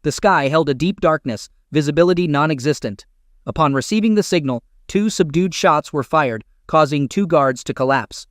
The sky held a deep darkness, visibility non-existent. Upon receiving the signal, 2 subdued shots were fired, causing 2 guards to collapse.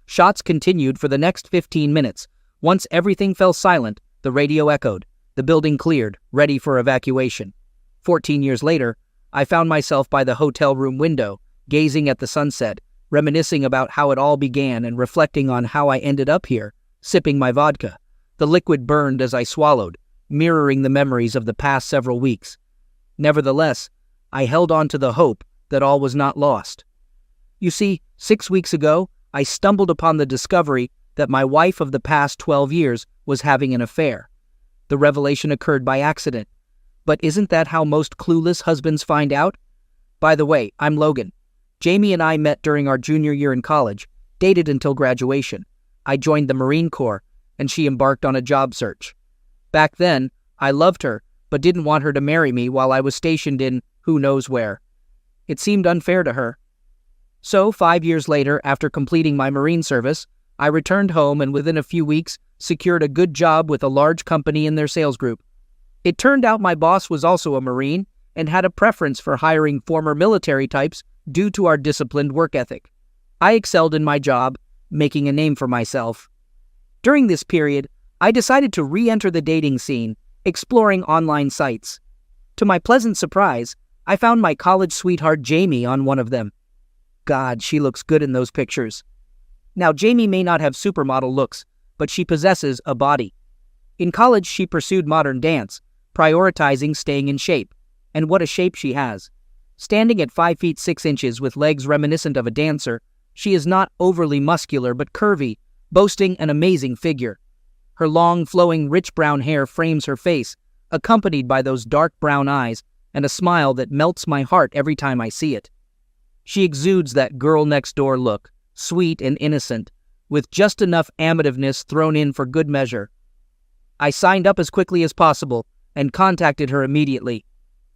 Shots continued for the next 15 minutes. Once everything fell silent, the radio echoed. The building cleared, ready for evacuation. 14 years later, I found myself by the hotel room window, gazing at the sunset, reminiscing about how it all began and reflecting on how I ended up here, sipping my vodka. The liquid burned as I swallowed, mirroring the memories of the past several weeks. Nevertheless, I held on to the hope that all was not lost. You see, 6 weeks ago, I stumbled upon the discovery that my wife of the past 12 years was having an affair. The revelation occurred by accident. But isn't that how most clueless husbands find out? By the way, I'm Logan. Jamie and I met during our junior year in college, dated until graduation. I joined the Marine Corps, and she embarked on a job search. Back then, I loved her, but didn't want her to marry me while I was stationed in who knows where. It seemed unfair to her. So, 5 years later, after completing my Marine service, I returned home and within a few weeks secured a good job with a large company in their sales group. It turned out my boss was also a Marine and had a preference for hiring former military types due to our disciplined work ethic. I excelled in my job, making a name for myself. During this period, I decided to re-enter the dating scene, exploring online sites. To my pleasant surprise, I found my college sweetheart Jamie on one of them. God, she looks good in those pictures. Now, Jamie may not have supermodel looks, but she possesses a body. In college, she pursued modern dance, prioritizing staying in shape. And what a shape she has. Standing at 5 feet 6 inches with legs reminiscent of a dancer, she is not overly muscular but curvy, boasting an amazing figure. Her long, flowing, rich brown hair frames her face, accompanied by those dark brown eyes and a smile that melts my heart every time I see it. She exudes that girl-next-door look, sweet and innocent, with just enough amativeness thrown in for good measure. I signed up as quickly as possible and contacted her immediately.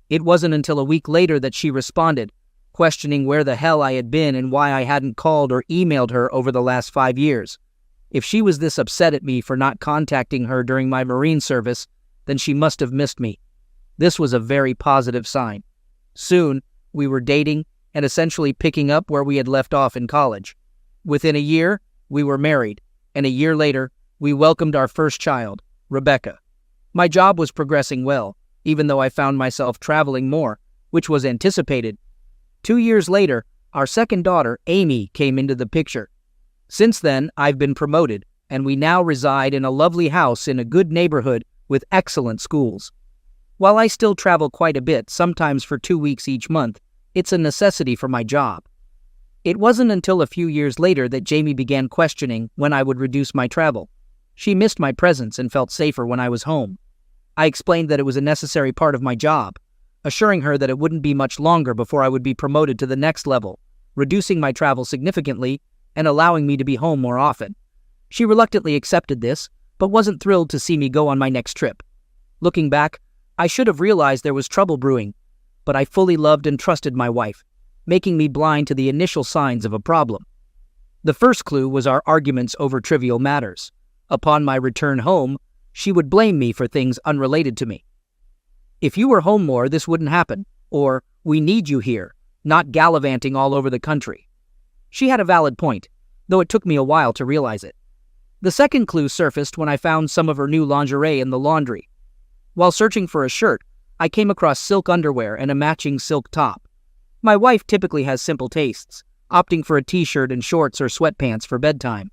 It wasn't until a week later that she responded, questioning where the hell I had been and why I hadn't called or emailed her over the last 5 years. If she was this upset at me for not contacting her during my Marine service, then she must have missed me. This was a very positive sign. Soon, we were dating and essentially picking up where we had left off in college. Within a year, we were married, and a year later, we welcomed our first child, Rebecca. My job was progressing well, even though I found myself traveling more, which was anticipated. 2 years later, our second daughter, Amy, came into the picture. Since then, I've been promoted, and we now reside in a lovely house in a good neighborhood with excellent schools. While I still travel quite a bit, sometimes for 2 weeks each month, it's a necessity for my job. It wasn't until a few years later that Jamie began questioning when I would reduce my travel. She missed my presence and felt safer when I was home. I explained that it was a necessary part of my job, assuring her that it wouldn't be much longer before I would be promoted to the next level, reducing my travel significantly and allowing me to be home more often. She reluctantly accepted this, but wasn't thrilled to see me go on my next trip. Looking back, I should have realized there was trouble brewing, but I fully loved and trusted my wife, making me blind to the initial signs of a problem. The first clue was our arguments over trivial matters. Upon my return home, she would blame me for things unrelated to me. If you were home more, this wouldn't happen, or we need you here, not gallivanting all over the country. She had a valid point, though it took me a while to realize it. The second clue surfaced when I found some of her new lingerie in the laundry. While searching for a shirt, I came across silk underwear and a matching silk top. My wife typically has simple tastes, opting for a t-shirt and shorts or sweatpants for bedtime.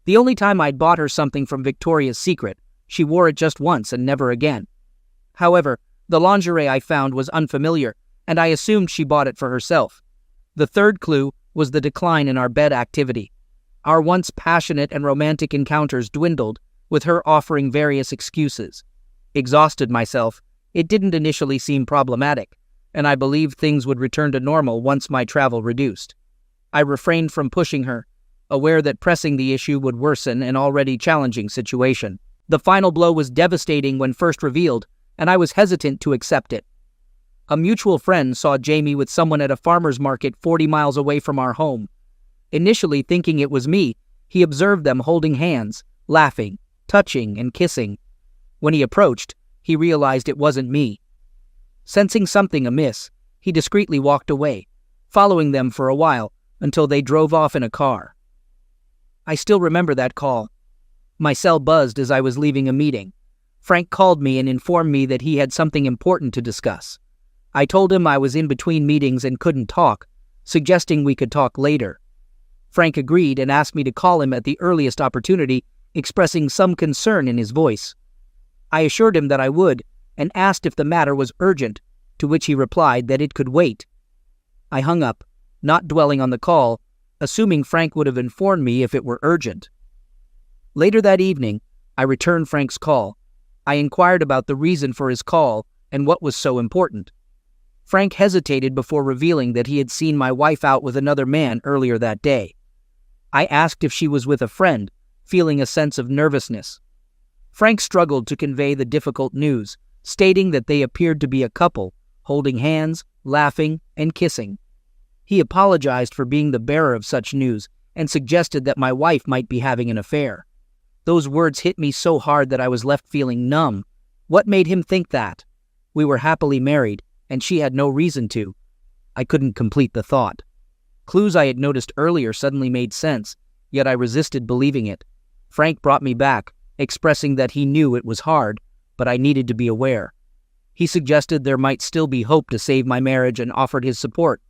The only time I'd bought her something from Victoria's Secret, she wore it just once and never again. However, the lingerie I found was unfamiliar, and I assumed she bought it for herself. The third clue was the decline in our bed activity. Our once passionate and romantic encounters dwindled, with her offering various excuses. Exhausted myself, it didn't initially seem problematic, and I believed things would return to normal once my travel reduced. I refrained from pushing her, aware that pressing the issue would worsen an already challenging situation. The final blow was devastating when first revealed, and I was hesitant to accept it. A mutual friend saw Jamie with someone at a farmer's market 40 miles away from our home. Initially thinking it was me, he observed them holding hands, laughing, touching, and kissing. When he approached, he realized it wasn't me. Sensing something amiss, he discreetly walked away, following them for a while until they drove off in a car. I still remember that call. My cell buzzed as I was leaving a meeting. Frank called me and informed me that he had something important to discuss. I told him I was in between meetings and couldn't talk, suggesting we could talk later. Frank agreed and asked me to call him at the earliest opportunity, expressing some concern in his voice. I assured him that I would and asked if the matter was urgent, to which he replied that it could wait. I hung up, not dwelling on the call, assuming Frank would have informed me if it were urgent. Later that evening, I returned Frank's call. I inquired about the reason for his call and what was so important. Frank hesitated before revealing that he had seen my wife out with another man earlier that day. I asked if she was with a friend, feeling a sense of nervousness. Frank struggled to convey the difficult news, stating that they appeared to be a couple, holding hands, laughing, and kissing. He apologized for being the bearer of such news and suggested that my wife might be having an affair. Those words hit me so hard that I was left feeling numb. What made him think that? We were happily married, and she had no reason to. I couldn't complete the thought. Clues I had noticed earlier suddenly made sense, yet I resisted believing it. Frank brought me back, expressing that he knew it was hard, but I needed to be aware. He suggested there might still be hope to save my marriage and offered his support,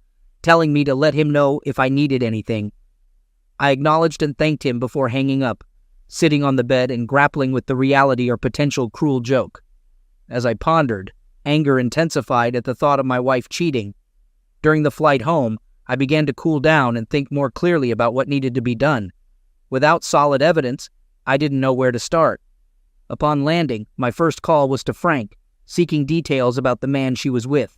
telling me to let him know if I needed anything. I acknowledged and thanked him before hanging up, sitting on the bed and grappling with the reality or potential cruel joke. As I pondered, anger intensified at the thought of my wife cheating. During the flight home, I began to cool down and think more clearly about what needed to be done. Without solid evidence, I didn't know where to start. Upon landing, my first call was to Frank, seeking details about the man she was with.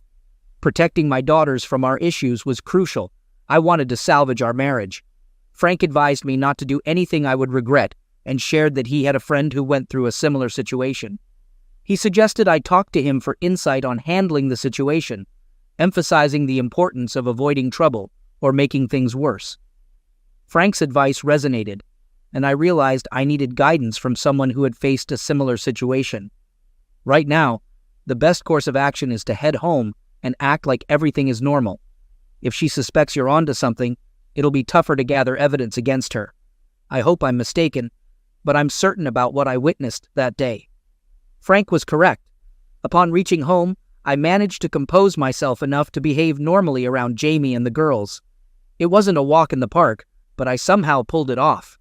Protecting my daughters from our issues was crucial. I wanted to salvage our marriage. Frank advised me not to do anything I would regret and shared that he had a friend who went through a similar situation. He suggested I talk to him for insight on handling the situation, emphasizing the importance of avoiding trouble or making things worse. Frank's advice resonated, and I realized I needed guidance from someone who had faced a similar situation. Right now, the best course of action is to head home and act like everything is normal. If she suspects you're onto something, it'll be tougher to gather evidence against her. I hope I'm mistaken, but I'm certain about what I witnessed that day. Frank was correct. Upon reaching home, I managed to compose myself enough to behave normally around Jamie and the girls. It wasn't a walk in the park, but I somehow pulled it off.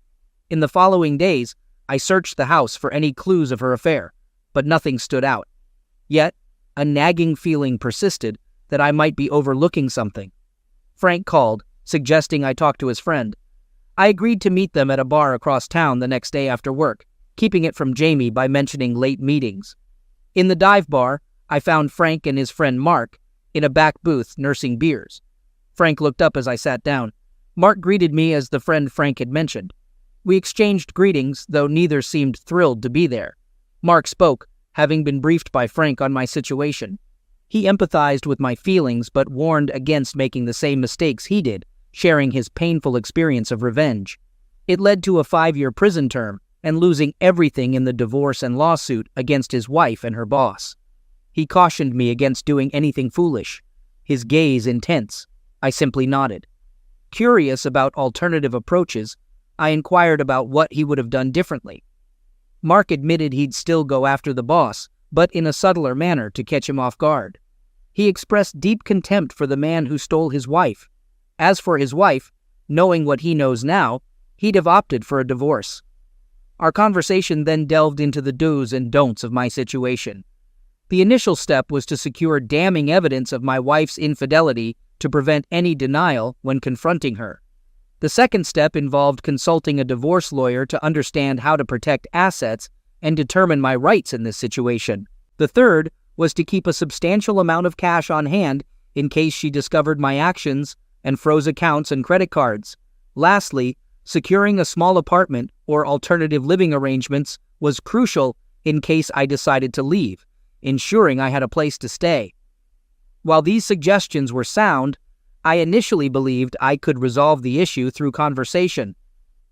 In the following days, I searched the house for any clues of her affair, but nothing stood out. Yet, a nagging feeling persisted that I might be overlooking something. Frank called, suggesting I talk to his friend. I agreed to meet them at a bar across town the next day after work, keeping it from Jamie by mentioning late meetings. In the dive bar, I found Frank and his friend Mark in a back booth nursing beers. Frank looked up as I sat down. Mark greeted me as the friend Frank had mentioned. We exchanged greetings, though neither seemed thrilled to be there. Mark spoke, having been briefed by Frank on my situation. He empathized with my feelings but warned against making the same mistakes he did, sharing his painful experience of revenge. It led to a 5-year prison term and losing everything in the divorce and lawsuit against his wife and her boss. He cautioned me against doing anything foolish. His gaze intense. I simply nodded. Curious about alternative approaches, I inquired about what he would have done differently. Mark admitted he'd still go after the boss, but in a subtler manner to catch him off guard. He expressed deep contempt for the man who stole his wife. As for his wife, knowing what he knows now, he'd have opted for a divorce. Our conversation then delved into the do's and don'ts of my situation. The initial step was to secure damning evidence of my wife's infidelity to prevent any denial when confronting her. The second step involved consulting a divorce lawyer to understand how to protect assets and determine my rights in this situation. The third was to keep a substantial amount of cash on hand in case she discovered my actions and froze accounts and credit cards. Lastly, securing a small apartment or alternative living arrangements was crucial in case I decided to leave, ensuring I had a place to stay. While these suggestions were sound, I initially believed I could resolve the issue through conversation.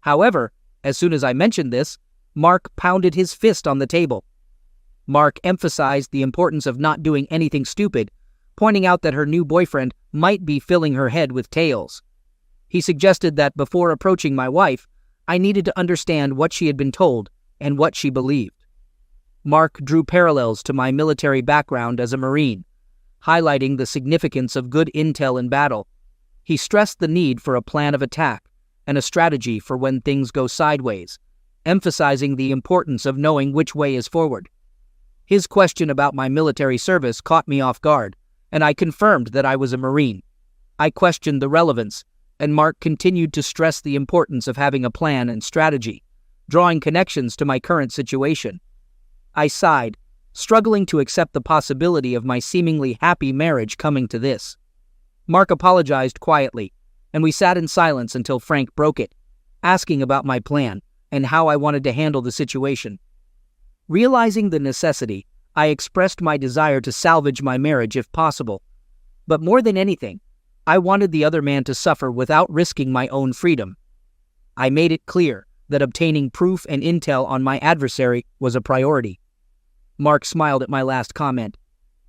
However, as soon as I mentioned this, Mark pounded his fist on the table. Mark emphasized the importance of not doing anything stupid, pointing out that her new boyfriend might be filling her head with tales. He suggested that before approaching my wife, I needed to understand what she had been told and what she believed. Mark drew parallels to my military background as a Marine, highlighting the significance of good intel in battle. He stressed the need for a plan of attack and a strategy for when things go sideways, emphasizing the importance of knowing which way is forward. His question about my military service caught me off guard, and I confirmed that I was a Marine. I questioned the relevance, and Mark continued to stress the importance of having a plan and strategy, drawing connections to my current situation. I sighed, struggling to accept the possibility of my seemingly happy marriage coming to this. Mark apologized quietly, and we sat in silence until Frank broke it, asking about my plan and how I wanted to handle the situation. Realizing the necessity, I expressed my desire to salvage my marriage if possible. But more than anything, I wanted the other man to suffer without risking my own freedom. I made it clear that obtaining proof and intel on my adversary was a priority. Mark smiled at my last comment.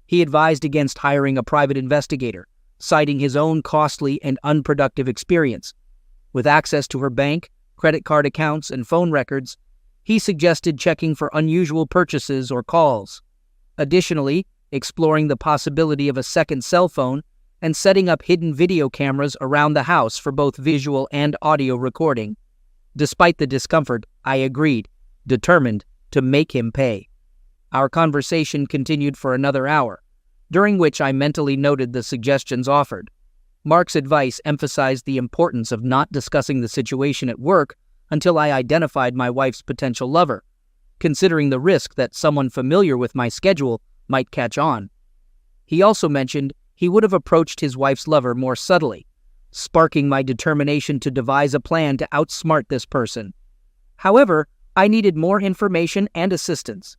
He advised against hiring a private investigator, citing his own costly and unproductive experience. With access to her bank, credit card accounts, and phone records, he suggested checking for unusual purchases or calls. Additionally, exploring the possibility of a second cell phone and setting up hidden video cameras around the house for both visual and audio recording. Despite the discomfort, I agreed, determined to make him pay. Our conversation continued for another hour, during which I mentally noted the suggestions offered. Mark's advice emphasized the importance of not discussing the situation at work until I identified my wife's potential lover, considering the risk that someone familiar with my schedule might catch on. He also mentioned he would have approached his wife's lover more subtly, sparking my determination to devise a plan to outsmart this person. However, I needed more information and assistance.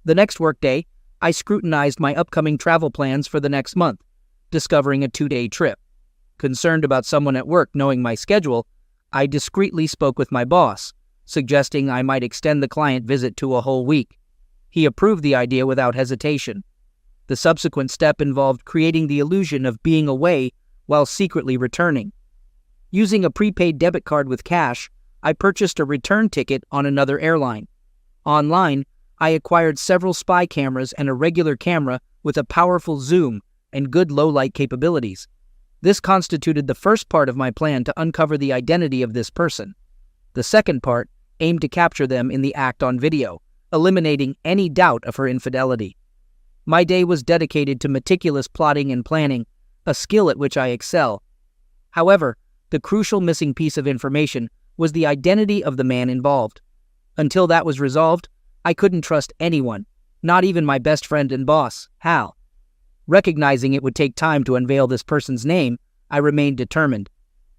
The next workday, I scrutinized my upcoming travel plans for the next month, discovering a 2-day trip. Concerned about someone at work knowing my schedule, I discreetly spoke with my boss, suggesting I might extend the client visit to a whole week. He approved the idea without hesitation. The subsequent step involved creating the illusion of being away while secretly returning. Using a prepaid debit card with cash, I purchased a return ticket on another airline. Online, I acquired several spy cameras and a regular camera with a powerful zoom and good low-light capabilities. This constituted the first part of my plan to uncover the identity of this person. The second part aimed to capture them in the act on video, eliminating any doubt of her infidelity. My day was dedicated to meticulous plotting and planning, a skill at which I excel. However, the crucial missing piece of information was the identity of the man involved. Until that was resolved, I couldn't trust anyone, not even my best friend and boss, Hal. Recognizing it would take time to unveil this person's name, I remained determined.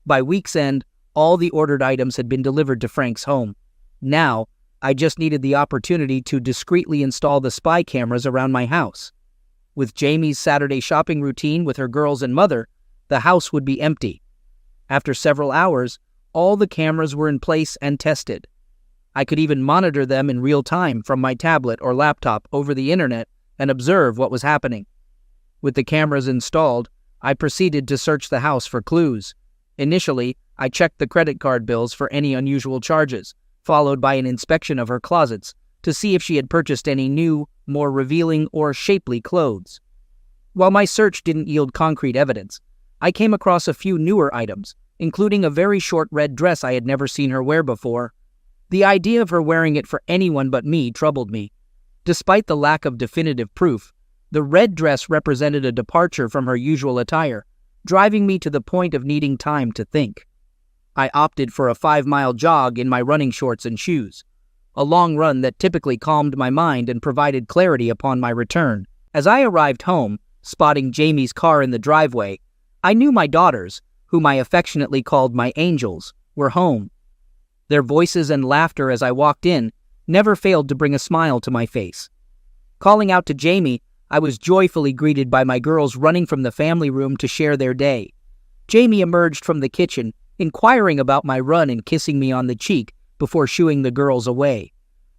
By week's end, all the ordered items had been delivered to Frank's home. Now, I just needed the opportunity to discreetly install the spy cameras around my house. With Jamie's Saturday shopping routine with her girls and mother, the house would be empty. After several hours, all the cameras were in place and tested. I could even monitor them in real time from my tablet or laptop over the internet and observe what was happening. With the cameras installed, I proceeded to search the house for clues. Initially, I checked the credit card bills for any unusual charges, followed by an inspection of her closets to see if she had purchased any new, more revealing or shapely clothes. While my search didn't yield concrete evidence, I came across a few newer items, including a very short red dress I had never seen her wear before. The idea of her wearing it for anyone but me troubled me. Despite the lack of definitive proof, the red dress represented a departure from her usual attire, driving me to the point of needing time to think. I opted for a 5-mile jog in my running shorts and shoes, a long run that typically calmed my mind and provided clarity upon my return. As I arrived home, spotting Jamie's car in the driveway, I knew my daughters, whom I affectionately called my angels, were home. Their voices and laughter as I walked in never failed to bring a smile to my face. Calling out to Jamie, I was joyfully greeted by my girls running from the family room to share their day. Jamie emerged from the kitchen, inquiring about my run and kissing me on the cheek before shooing the girls away.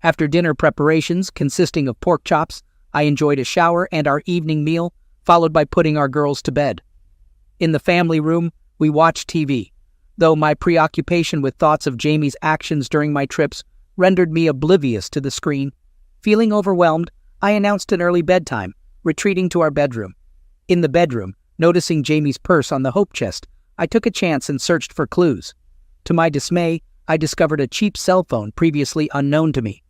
After dinner preparations consisting of pork chops, I enjoyed a shower and our evening meal, followed by putting our girls to bed. In the family room, we watched TV, though my preoccupation with thoughts of Jamie's actions during my trips rendered me oblivious to the screen. Feeling overwhelmed, I announced an early bedtime, retreating to our bedroom. In the bedroom, noticing Jamie's purse on the hope chest, I took a chance and searched for clues. To my dismay, I discovered a cheap cell phone previously unknown to me.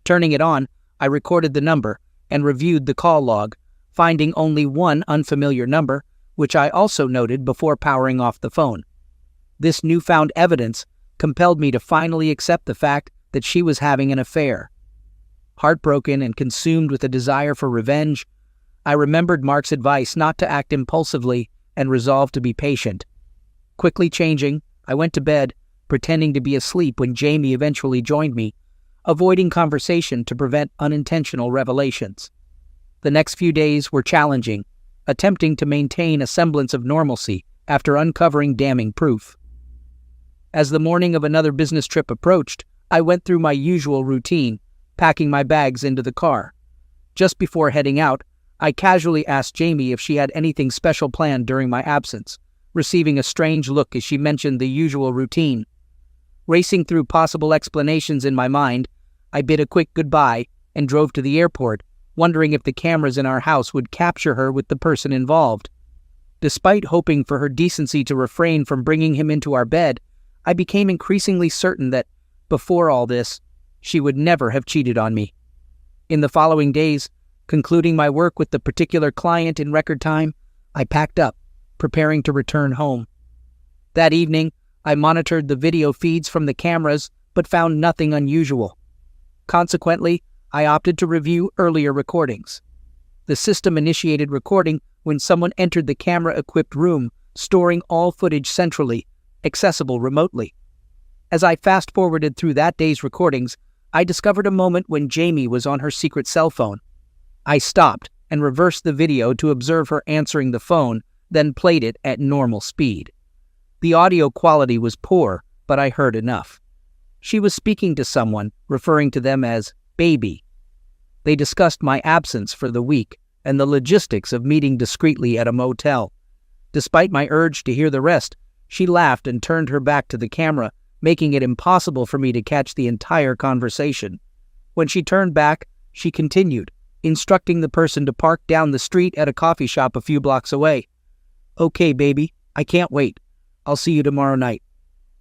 Turning it on, I recorded the number and reviewed the call log, finding only one unfamiliar number, which I also noted before powering off the phone. This newfound evidence compelled me to finally accept the fact that she was having an affair. Heartbroken and consumed with a desire for revenge, I remembered Mark's advice not to act impulsively and resolved to be patient. Quickly changing, I went to bed, pretending to be asleep when Jamie eventually joined me, avoiding conversation to prevent unintentional revelations. The next few days were challenging, attempting to maintain a semblance of normalcy after uncovering damning proof. As the morning of another business trip approached, I went through my usual routine, packing my bags into the car. Just before heading out, I casually asked Jamie if she had anything special planned during my absence, receiving a strange look as she mentioned the usual routine. Racing through possible explanations in my mind, I bid a quick goodbye and drove to the airport, wondering if the cameras in our house would capture her with the person involved. Despite hoping for her decency to refrain from bringing him into our bed, I became increasingly certain that, before all this, she would never have cheated on me. In the following days, concluding my work with the particular client in record time, I packed up, preparing to return home. That evening, I monitored the video feeds from the cameras but found nothing unusual. Consequently, I opted to review earlier recordings. The system initiated recording when someone entered the camera-equipped room, storing all footage centrally, accessible remotely. As I fast-forwarded through that day's recordings, I discovered a moment when Jamie was on her secret cell phone. I stopped and reversed the video to observe her answering the phone, then played it at normal speed. The audio quality was poor, but I heard enough. She was speaking to someone, referring to them as baby. They discussed my absence for the week and the logistics of meeting discreetly at a motel. Despite my urge to hear the rest, she laughed and turned her back to the camera, making it impossible for me to catch the entire conversation. When she turned back, she continued, instructing the person to park down the street at a coffee shop a few blocks away. "Okay, baby, I can't wait. I'll see you tomorrow night."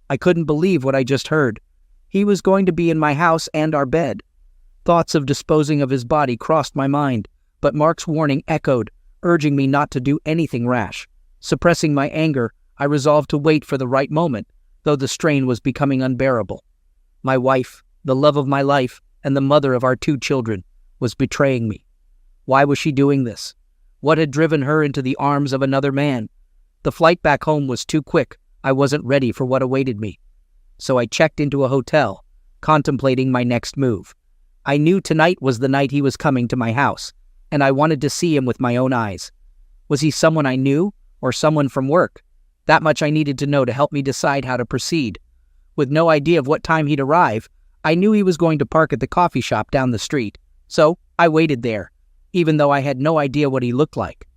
I couldn't believe what I just heard. He was going to be in my house and our bed. Thoughts of disposing of his body crossed my mind, but Mark's warning echoed, urging me not to do anything rash. Suppressing my anger, I resolved to wait for the right moment, though the strain was becoming unbearable. My wife, the love of my life, and the mother of our 2 children, was betraying me. Why was she doing this? What had driven her into the arms of another man? The flight back home was too quick. I wasn't ready for what awaited me. So I checked into a hotel, contemplating my next move. I knew tonight was the night he was coming to my house, and I wanted to see him with my own eyes. Was he someone I knew, or someone from work? That much I needed to know to help me decide how to proceed. With no idea of what time he'd arrive, I knew he was going to park at the coffee shop down the street, so I waited there, even though I had no idea what he looked like.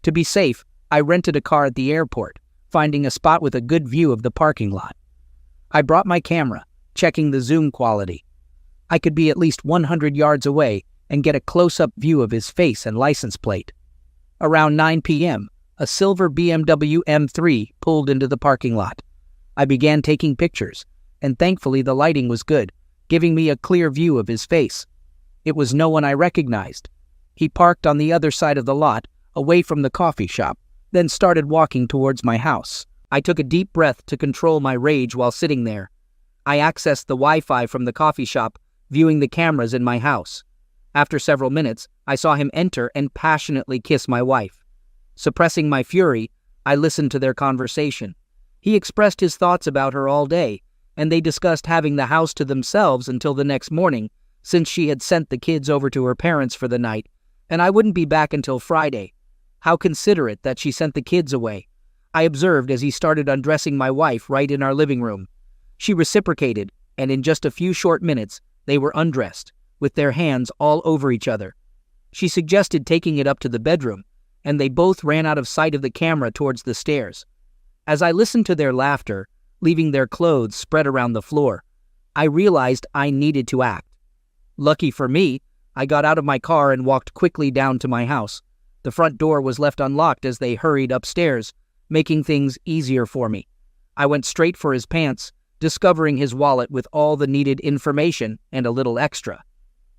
To be safe, I rented a car at the airport, finding a spot with a good view of the parking lot. I brought my camera, checking the zoom quality. I could be at least 100 yards away and get a close-up view of his face and license plate. Around 9 p.m., a silver BMW M3 pulled into the parking lot. I began taking pictures, and thankfully the lighting was good, giving me a clear view of his face. It was no one I recognized. He parked on the other side of the lot, away from the coffee shop, then started walking towards my house. I took a deep breath to control my rage while sitting there. I accessed the Wi-Fi from the coffee shop, viewing the cameras in my house. After several minutes, I saw him enter and passionately kiss my wife. Suppressing my fury, I listened to their conversation. He expressed his thoughts about her all day, and they discussed having the house to themselves until the next morning, since she had sent the kids over to her parents for the night, and I wouldn't be back until Friday. How considerate that she sent the kids away. I observed as he started undressing my wife right in our living room. She reciprocated, and in just a few short minutes, They were undressed, with their hands all over each other. She suggested taking it up to the bedroom, and they both ran out of sight of the camera towards the stairs. As I listened to their laughter, leaving their clothes spread around the floor, I realized I needed to act. Lucky for me, I got out of my car and walked quickly down to my house. The front door was left unlocked as they hurried upstairs, making things easier for me. I went straight for his pants, discovering his wallet with all the needed information and a little extra.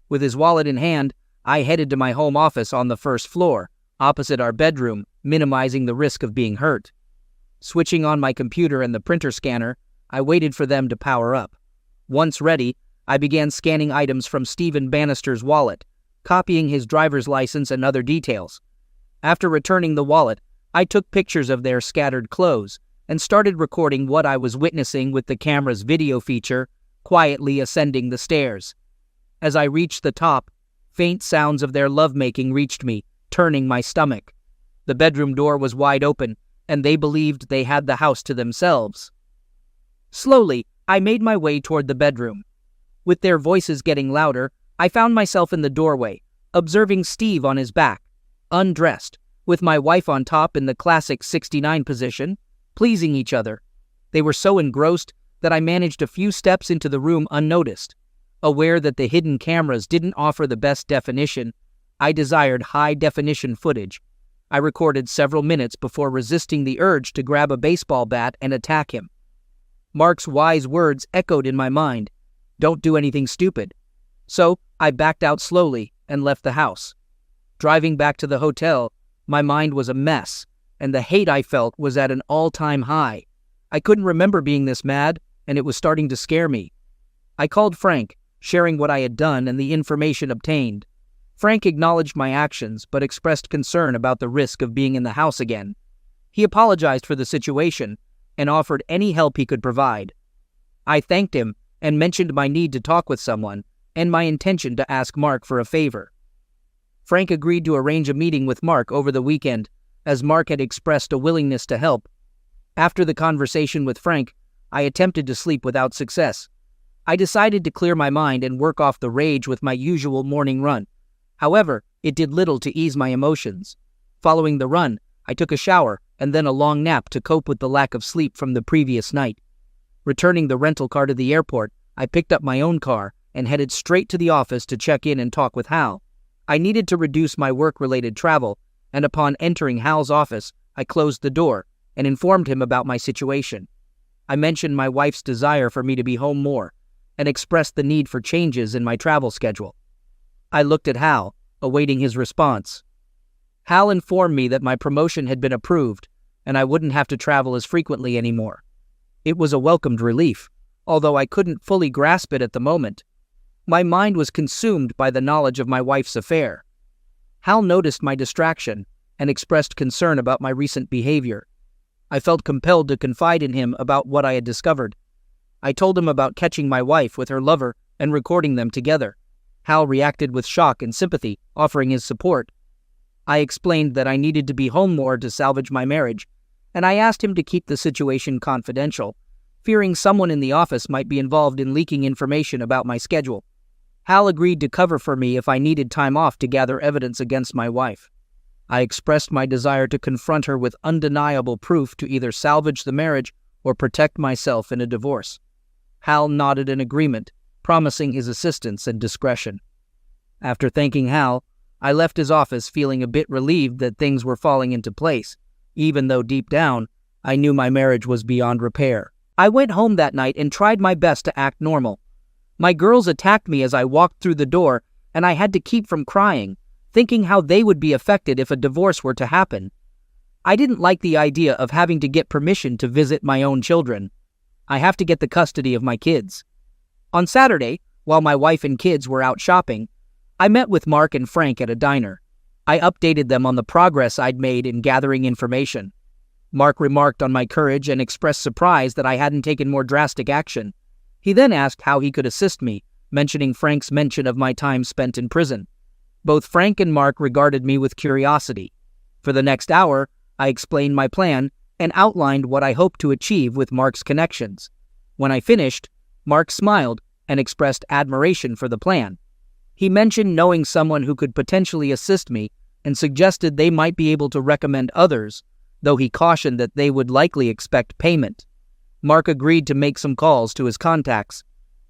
With his wallet in hand, I headed to my home office on the first floor, opposite our bedroom, minimizing the risk of being hurt. Switching on my computer and the printer scanner, I waited for them to power up. Once ready, I began scanning items from Stephen Bannister's wallet, copying his driver's license and other details. After returning the wallet, I took pictures of their scattered clothes and started recording what I was witnessing with the camera's video feature, quietly ascending the stairs. As I reached the top, faint sounds of their lovemaking reached me, turning my stomach. The bedroom door was wide open, and they believed they had the house to themselves. Slowly, I made my way toward the bedroom. With their voices getting louder, I found myself in the doorway, observing Steve on his back, undressed, with my wife on top in the classic 69 position, pleasing each other. They were so engrossed that I managed a few steps into the room unnoticed. Aware that the hidden cameras didn't offer the best definition, I desired high-definition footage. I recorded several minutes before resisting the urge to grab a baseball bat and attack him. Mark's wise words echoed in my mind, "Don't do anything stupid." So I backed out slowly and left the house. Driving back to the hotel, my mind was a mess, and the hate I felt was at an all-time high. I couldn't remember being this mad, and it was starting to scare me. I called Frank, sharing what I had done and the information obtained. Frank acknowledged my actions, but expressed concern about the risk of being in the house again. He apologized for the situation and offered any help he could provide. I thanked him and mentioned my need to talk with someone and my intention to ask Mark for a favor. Frank agreed to arrange a meeting with Mark over the weekend, as Mark had expressed a willingness to help. After the conversation with Frank, I attempted to sleep without success. I decided to clear my mind and work off the rage with my usual morning run. However, it did little to ease my emotions. Following the run, I took a shower and then a long nap to cope with the lack of sleep from the previous night. Returning the rental car to the airport, I picked up my own car and headed straight to the office to check in and talk with Hal. I needed to reduce my work-related travel, and upon entering Hal's office, I closed the door and informed him about my situation. I mentioned my wife's desire for me to be home more and expressed the need for changes in my travel schedule. I looked at Hal, awaiting his response. Hal informed me that my promotion had been approved and I wouldn't have to travel as frequently anymore. It was a welcomed relief, although I couldn't fully grasp it at the moment. My mind was consumed by the knowledge of my wife's affair. Hal noticed my distraction and expressed concern about my recent behavior. I felt compelled to confide in him about what I had discovered. I told him about catching my wife with her lover and recording them together. Hal reacted with shock and sympathy, offering his support. I explained that I needed to be home more to salvage my marriage, and I asked him to keep the situation confidential, fearing someone in the office might be involved in leaking information about my schedule. Hal agreed to cover for me if I needed time off to gather evidence against my wife. I expressed my desire to confront her with undeniable proof to either salvage the marriage or protect myself in a divorce. Hal nodded in agreement, promising his assistance and discretion. After thanking Hal, I left his office feeling a bit relieved that things were falling into place, even though deep down, I knew my marriage was beyond repair. I went home that night and tried my best to act normal. My girls attacked me as I walked through the door, and I had to keep from crying, thinking how they would be affected if a divorce were to happen. I didn't like the idea of having to get permission to visit my own children. I have to get the custody of my kids. On Saturday, while my wife and kids were out shopping, I met with Mark and Frank at a diner. I updated them on the progress I'd made in gathering information. Mark remarked on my courage and expressed surprise that I hadn't taken more drastic action. He then asked how he could assist me, mentioning Frank's mention of my time spent in prison. Both Frank and Mark regarded me with curiosity. For the next hour, I explained my plan and outlined what I hoped to achieve with Mark's connections. When I finished, Mark smiled and expressed admiration for the plan. He mentioned knowing someone who could potentially assist me and suggested they might be able to recommend others, though he cautioned that they would likely expect payment. Mark agreed to make some calls to his contacts.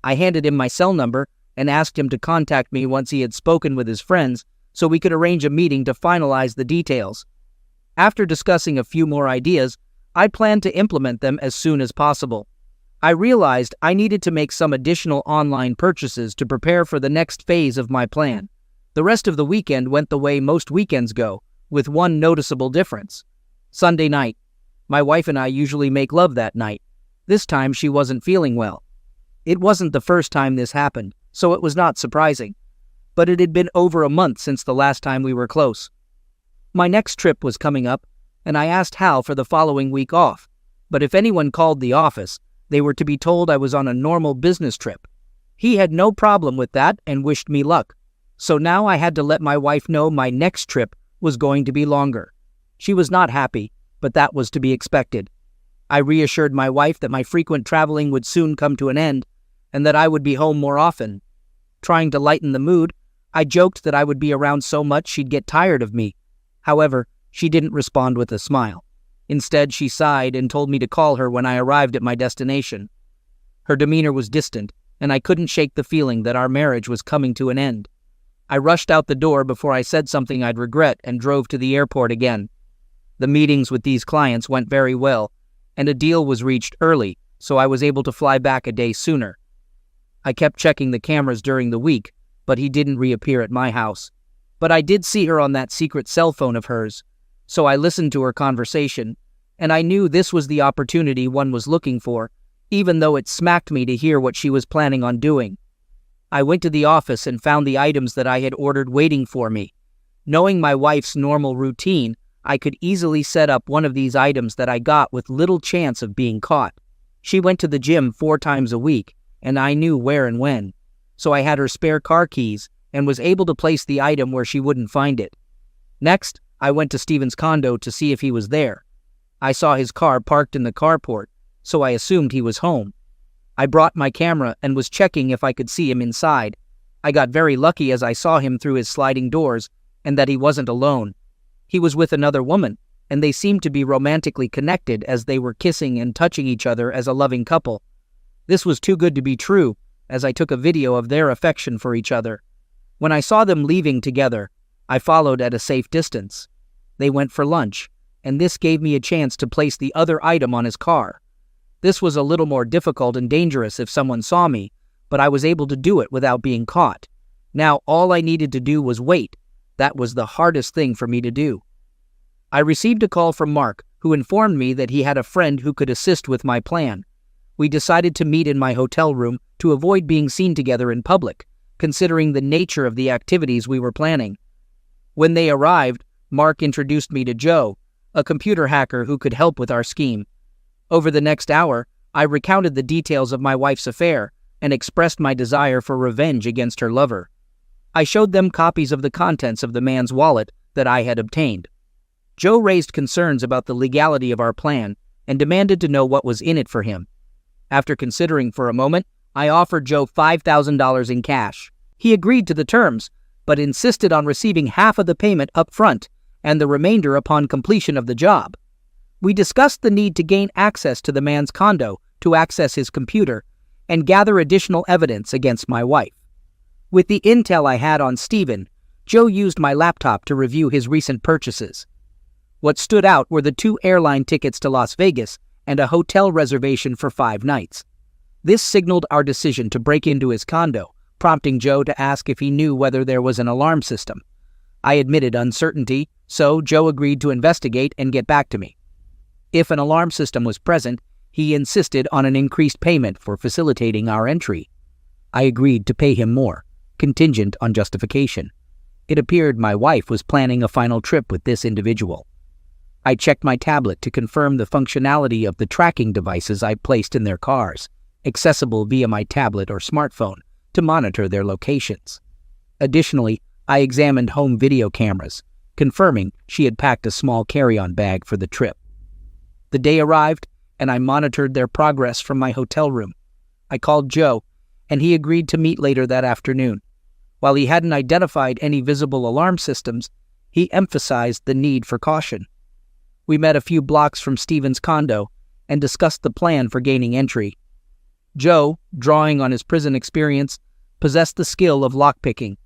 I handed him my cell number and asked him to contact me once he had spoken with his friends so we could arrange a meeting to finalize the details. After discussing a few more ideas, I planned to implement them as soon as possible. I realized I needed to make some additional online purchases to prepare for the next phase of my plan. The rest of the weekend went the way most weekends go, with one noticeable difference. Sunday night. My wife and I usually make love that night. This time she wasn't feeling well. It wasn't the first time this happened, so it was not surprising. But it had been over a month since the last time we were close. My next trip was coming up, and I asked Hal for the following week off. But if anyone called the office, they were to be told I was on a normal business trip. He had no problem with that and wished me luck. So now I had to let my wife know my next trip was going to be longer. She was not happy, but that was to be expected. I reassured my wife that my frequent traveling would soon come to an end, and that I would be home more often. Trying to lighten the mood, I joked that I would be around so much she'd get tired of me. However, she didn't respond with a smile. Instead, she sighed and told me to call her when I arrived at my destination. Her demeanor was distant, and I couldn't shake the feeling that our marriage was coming to an end. I rushed out the door before I said something I'd regret and drove to the airport again. The meetings with these clients went very well, and a deal was reached early, so I was able to fly back a day sooner. I kept checking the cameras during the week, but he didn't reappear at my house. But I did see her on that secret cell phone of hers, so I listened to her conversation, and I knew this was the opportunity one was looking for, even though it smacked me to hear what she was planning on doing. I went to the office and found the items that I had ordered waiting for me. Knowing my wife's normal routine, I could easily set up one of these items that I got with little chance of being caught. She went to the gym 4 times a week, and I knew where and when, so I had her spare car keys and was able to place the item where she wouldn't find it. Next, I went to Steven's condo to see if he was there. I saw his car parked in the carport, so I assumed he was home. I brought my camera and was checking if I could see him inside. I got very lucky as I saw him through his sliding doors and that he wasn't alone. He was with another woman, and they seemed to be romantically connected as they were kissing and touching each other as a loving couple. This was too good to be true, as I took a video of their affection for each other. When I saw them leaving together, I followed at a safe distance. They went for lunch, and this gave me a chance to place the other item on his car. This was a little more difficult and dangerous if someone saw me, but I was able to do it without being caught. Now all I needed to do was wait. That was the hardest thing for me to do. I received a call from Mark, who informed me that he had a friend who could assist with my plan. We decided to meet in my hotel room to avoid being seen together in public, considering the nature of the activities we were planning. When they arrived, Mark introduced me to Joe, a computer hacker who could help with our scheme. Over the next hour, I recounted the details of my wife's affair and expressed my desire for revenge against her lover. I showed them copies of the contents of the man's wallet that I had obtained. Joe raised concerns about the legality of our plan and demanded to know what was in it for him. After considering for a moment, I offered Joe $5,000 in cash. He agreed to the terms, but insisted on receiving half of the payment up front and the remainder upon completion of the job. We discussed the need to gain access to the man's condo to access his computer and gather additional evidence against my wife. With the intel I had on Steven, Joe used my laptop to review his recent purchases. What stood out were the 2 airline tickets to Las Vegas and a hotel reservation for 5 nights. This signaled our decision to break into his condo, prompting Joe to ask if he knew whether there was an alarm system. I admitted uncertainty, so Joe agreed to investigate and get back to me. If an alarm system was present, he insisted on an increased payment for facilitating our entry. I agreed to pay him more, contingent on justification. It appeared my wife was planning a final trip with this individual. I checked my tablet to confirm the functionality of the tracking devices I placed in their cars, accessible via my tablet or smartphone, to monitor their locations. Additionally, I examined home video cameras, confirming she had packed a small carry-on bag for the trip. The day arrived, and I monitored their progress from my hotel room. I called Joe and he agreed to meet later that afternoon. While he hadn't identified any visible alarm systems, he emphasized the need for caution. We met a few blocks from Stephen's condo and discussed the plan for gaining entry. Joe, drawing on his prison experience, possessed the skill of lockpicking.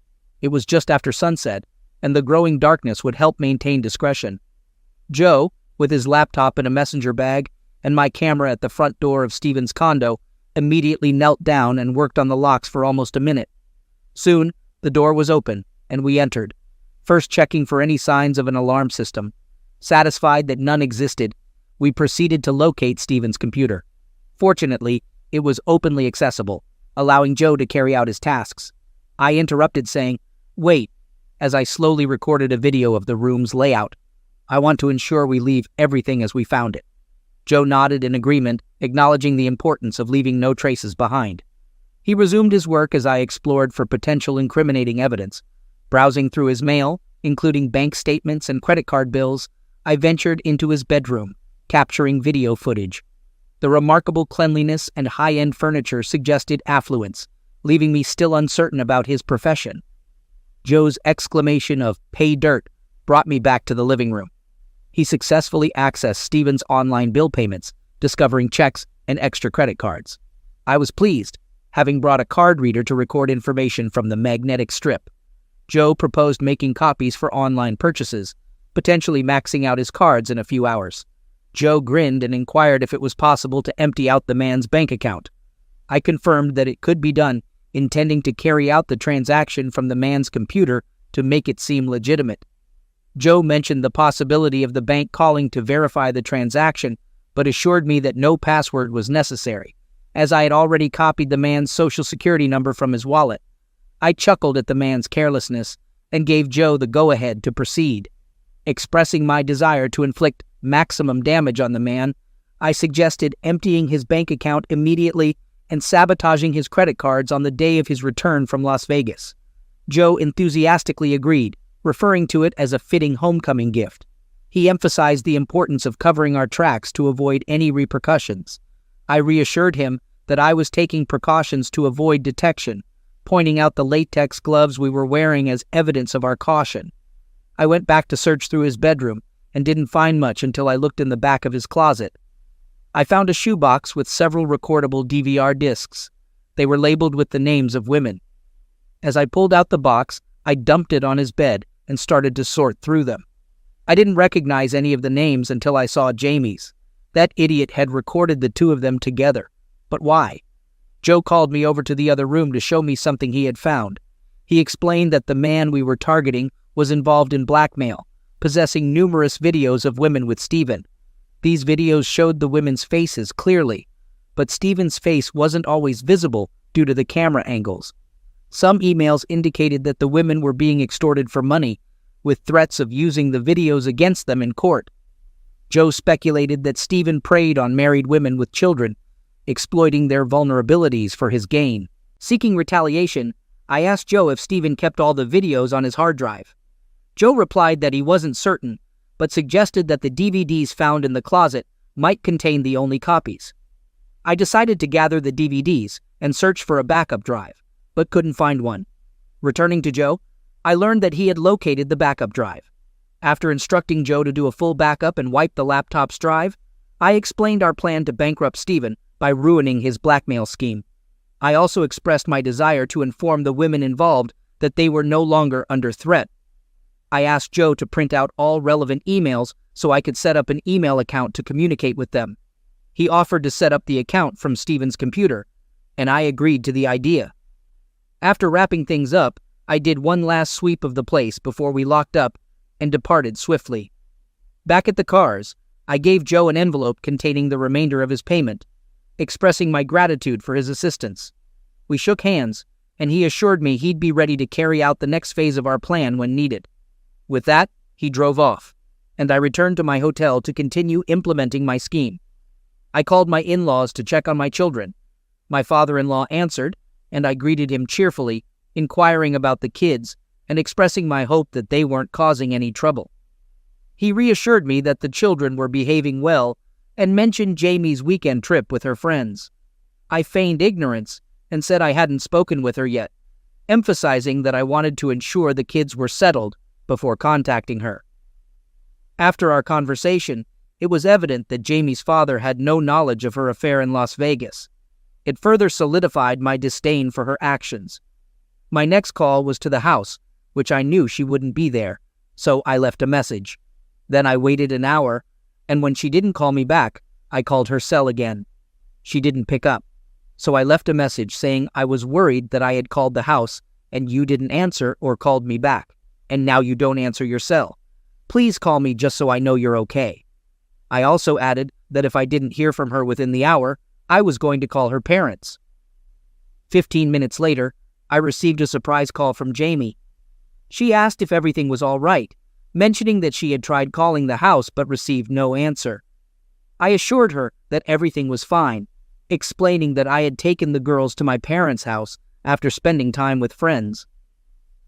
It was just after sunset, and the growing darkness would help maintain discretion. Joe, with his laptop in a messenger bag and my camera at the front door of Stephen's condo, immediately knelt down and worked on the locks for almost a minute. Soon, the door was open, and we entered, first checking for any signs of an alarm system. Satisfied that none existed, we proceeded to locate Stephen's computer. Fortunately, it was openly accessible, allowing Joe to carry out his tasks. I interrupted saying, "Wait," as I slowly recorded a video of the room's layout. "I want to ensure we leave everything as we found it." Joe nodded in agreement, acknowledging the importance of leaving no traces behind. He resumed his work as I explored for potential incriminating evidence. Browsing through his mail, including bank statements and credit card bills, I ventured into his bedroom, capturing video footage. The remarkable cleanliness and high-end furniture suggested affluence, leaving me still uncertain about his profession. Joe's exclamation of "pay dirt" brought me back to the living room. He successfully accessed Stephen's online bill payments, discovering checks and extra credit cards. I was pleased, having brought a card reader to record information from the magnetic strip. Joe proposed making copies for online purchases, potentially maxing out his cards in a few hours. Joe grinned and inquired if it was possible to empty out the man's bank account. I confirmed that it could be done, intending to carry out the transaction from the man's computer to make it seem legitimate. Joe mentioned the possibility of the bank calling to verify the transaction, but assured me that no password was necessary, as I had already copied the man's social security number from his wallet. I chuckled at the man's carelessness and gave Joe the go-ahead to proceed. Expressing my desire to inflict maximum damage on the man, I suggested emptying his bank account immediately and sabotaging his credit cards on the day of his return from Las Vegas. Joe enthusiastically agreed, referring to it as a fitting homecoming gift. He emphasized the importance of covering our tracks to avoid any repercussions. I reassured him that I was taking precautions to avoid detection, pointing out the latex gloves we were wearing as evidence of our caution. I went back to search through his bedroom and didn't find much until I looked in the back of his closet. I found a shoebox with several recordable DVR discs. They were labeled with the names of women. As I pulled out the box, I dumped it on his bed and started to sort through them. I didn't recognize any of the names until I saw Jamie's. That idiot had recorded the two of them together. But why? Joe called me over to the other room to show me something he had found. He explained that the man we were targeting was involved in blackmail, possessing numerous videos of women with Stephen. These videos showed the women's faces clearly, but Stephen's face wasn't always visible due to the camera angles. Some emails indicated that the women were being extorted for money, with threats of using the videos against them in court. Joe speculated that Stephen preyed on married women with children, exploiting their vulnerabilities for his gain. Seeking retaliation, I asked Joe if Stephen kept all the videos on his hard drive. Joe replied that he wasn't certain, but suggested that the DVDs found in the closet might contain the only copies. I decided to gather the DVDs and search for a backup drive, but couldn't find one. Returning to Joe, I learned that he had located the backup drive. After instructing Joe to do a full backup and wipe the laptop's drive, I explained our plan to bankrupt Stephen by ruining his blackmail scheme. I also expressed my desire to inform the women involved that they were no longer under threat. I asked Joe to print out all relevant emails so I could set up an email account to communicate with them. He offered to set up the account from Stephen's computer, and I agreed to the idea. After wrapping things up, I did one last sweep of the place before we locked up and departed swiftly. Back at the cars, I gave Joe an envelope containing the remainder of his payment, expressing my gratitude for his assistance. We shook hands, and he assured me he'd be ready to carry out the next phase of our plan when needed. With that, he drove off, and I returned to my hotel to continue implementing my scheme. I called my in-laws to check on my children. My father-in-law answered, and I greeted him cheerfully, inquiring about the kids and expressing my hope that they weren't causing any trouble. He reassured me that the children were behaving well and mentioned Jamie's weekend trip with her friends. I feigned ignorance and said I hadn't spoken with her yet, emphasizing that I wanted to ensure the kids were settled before contacting her. After our conversation, it was evident that Jamie's father had no knowledge of her affair in Las Vegas. It further solidified my disdain for her actions. My next call was to the house, which I knew she wouldn't be there, so I left a message. Then I waited an hour, and when she didn't call me back, I called her cell again. She didn't pick up, so I left a message saying I was worried that I had called the house and you didn't answer or called me back, and now you don't answer your cell. Please call me just so I know you're okay. I also added that if I didn't hear from her within the hour, I was going to call her parents. 15 minutes later, I received a surprise call from Jamie. She asked if everything was all right, mentioning that she had tried calling the house but received no answer. I assured her that everything was fine, explaining that I had taken the girls to my parents' house after spending time with friends.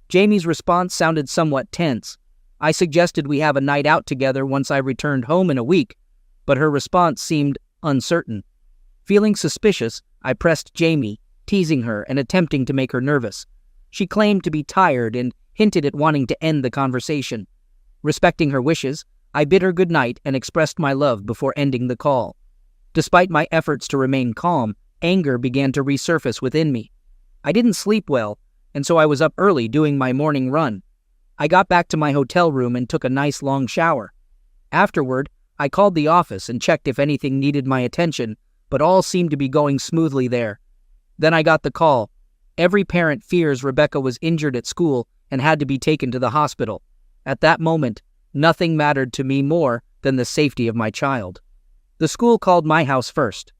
Jamie's response sounded somewhat tense. I suggested we have a night out together once I returned home in a week, but her response seemed uncertain. Feeling suspicious, I pressed Jamie, teasing her and attempting to make her nervous. She claimed to be tired and hinted at wanting to end the conversation. Respecting her wishes, I bid her good night and expressed my love before ending the call. Despite my efforts to remain calm, anger began to resurface within me. I didn't sleep well, and so I was up early doing my morning run. I got back to my hotel room and took a nice long shower. Afterward, I called the office and checked if anything needed my attention, but all seemed to be going smoothly there. Then I got the call. Every parent fears Rebecca was injured at school and had to be taken to the hospital. At that moment, nothing mattered to me more than the safety of my child. The school called my house first.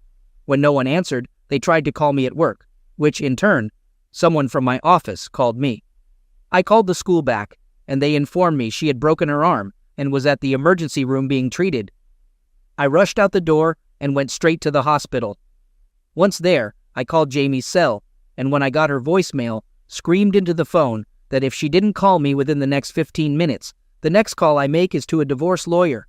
When no one answered, they tried to call me at work, which in turn, someone from my office called me. I called the school back, and they informed me she had broken her arm and was at the emergency room being treated. I rushed out the door and went straight to the hospital. Once there, I called Jamie's cell, and when I got her voicemail, screamed into the phone that if she didn't call me within the next 15 minutes, the next call I make is to a divorce lawyer.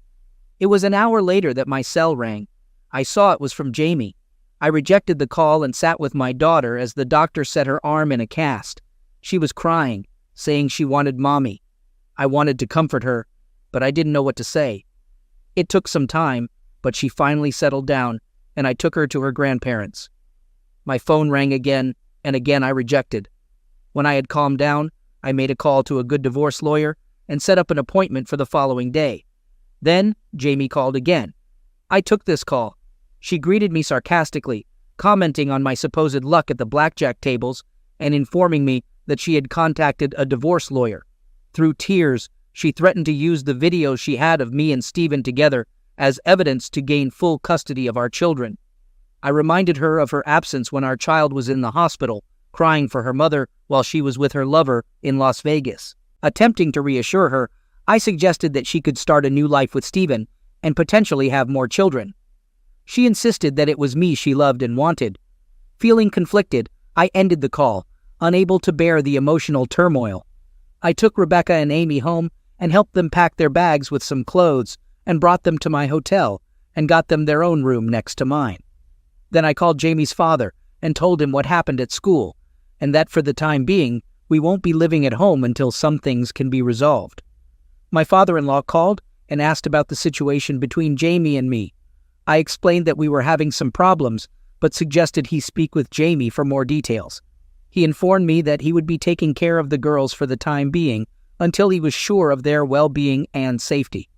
It was an hour later that my cell rang. I saw it was from Jamie. I rejected the call and sat with my daughter as the doctor set her arm in a cast. She was crying, saying she wanted mommy. I wanted to comfort her, but I didn't know what to say. It took some time, but she finally settled down, and I took her to her grandparents. My phone rang again, and again I rejected. When I had calmed down, I made a call to a good divorce lawyer and set up an appointment for the following day. Then, Jamie called again. I took this call. She greeted me sarcastically, commenting on my supposed luck at the blackjack tables and informing me that she had contacted a divorce lawyer. Through tears, she threatened to use the videos she had of me and Stephen together as evidence to gain full custody of our children. I reminded her of her absence when our child was in the hospital, crying for her mother while she was with her lover in Las Vegas. Attempting to reassure her, I suggested that she could start a new life with Stephen and potentially have more children. She insisted that it was me she loved and wanted. Feeling conflicted, I ended the call, unable to bear the emotional turmoil. I took Rebecca and Amy home and helped them pack their bags with some clothes and brought them to my hotel and got them their own room next to mine. Then I called Jamie's father and told him what happened at school, and that for the time being, we won't be living at home until some things can be resolved. My father-in-law called and asked about the situation between Jamie and me. I explained that we were having some problems, but suggested he speak with Jamie for more details. He informed me that he would be taking care of the girls for the time being until he was sure of their well-being and safety.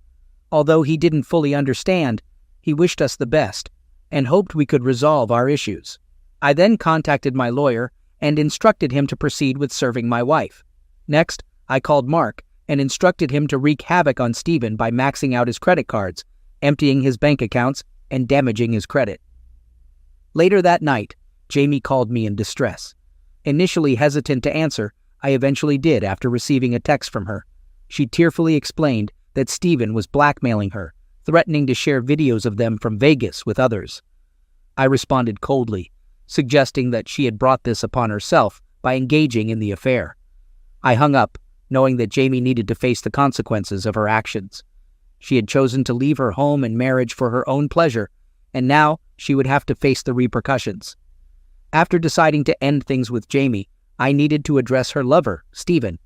Although he didn't fully understand, he wished us the best and hoped we could resolve our issues. I then contacted my lawyer and instructed him to proceed with serving my wife. Next, I called Mark and instructed him to wreak havoc on Stephen by maxing out his credit cards, emptying his bank accounts, and damaging his credit. Later that night, Jamie called me in distress. Initially hesitant to answer, I eventually did after receiving a text from her. She tearfully explained that Stephen was blackmailing her, threatening to share videos of them from Vegas with others. I responded coldly, suggesting that she had brought this upon herself by engaging in the affair. I hung up, knowing that Jamie needed to face the consequences of her actions. She had chosen to leave her home and marriage for her own pleasure, and now she would have to face the repercussions. After deciding to end things with Jamie, I needed to address her lover, Stephen.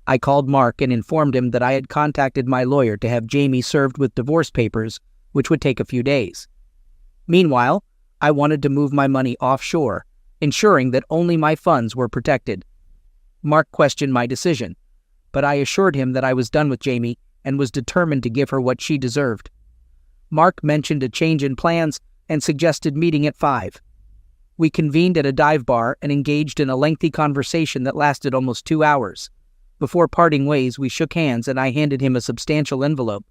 I called Mark and informed him that I had contacted my lawyer to have Jamie served with divorce papers, which would take a few days. Meanwhile, I wanted to move my money offshore, ensuring that only my funds were protected. Mark questioned my decision, but I assured him that I was done with Jamie and was determined to give her what she deserved. Mark mentioned a change in plans and suggested meeting at 5. We convened at a dive bar and engaged in a lengthy conversation that lasted almost 2 hours. Before parting ways, we shook hands and I handed him a substantial envelope.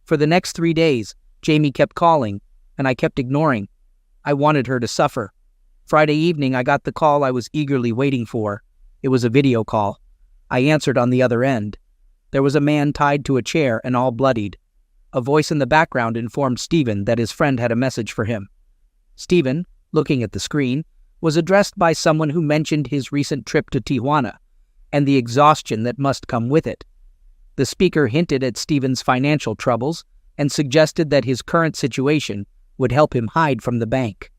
For the next 3 days, Jamie kept calling, and I kept ignoring. I wanted her to suffer. Friday evening, I got the call I was eagerly waiting for. It was a video call. I answered on the other end. There was a man tied to a chair and all bloodied. A voice in the background informed Stephen that his friend had a message for him. Stephen, looking at the screen, was addressed by someone who mentioned his recent trip to Tijuana and the exhaustion that must come with it. The speaker hinted at Stephen's financial troubles and suggested that his current situation would help him hide from the bank.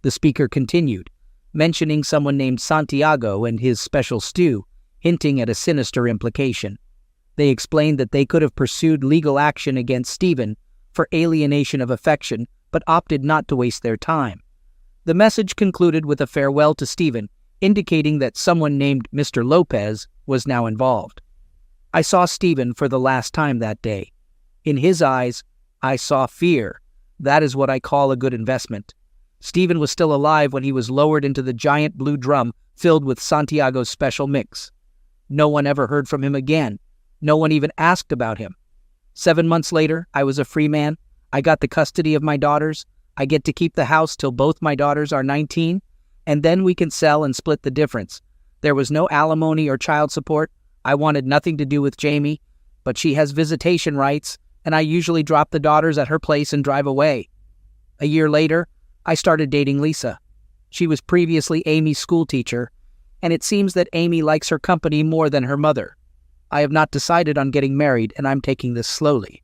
The speaker continued, mentioning someone named Santiago and his special stew, hinting at a sinister implication. They explained that they could have pursued legal action against Stephen for alienation of affection, but opted not to waste their time. The message concluded with a farewell to Stephen, indicating that someone named Mr. Lopez was now involved. I saw Stephen for the last time that day. In his eyes, I saw fear. That is what I call a good investment. Stephen was still alive when he was lowered into the giant blue drum filled with Santiago's special mix. No one ever heard from him again. No one even asked about him. 7 months later, I was a free man. I got the custody of my daughters. I get to keep the house till both my daughters are 19, and then we can sell and split the difference. There was no alimony or child support. I wanted nothing to do with Jamie, but she has visitation rights, and I usually drop the daughters at her place and drive away. A year later, I started dating Lisa. She was previously Amy's schoolteacher, and it seems that Amy likes her company more than her mother. I have not decided on getting married, and I'm taking this slowly.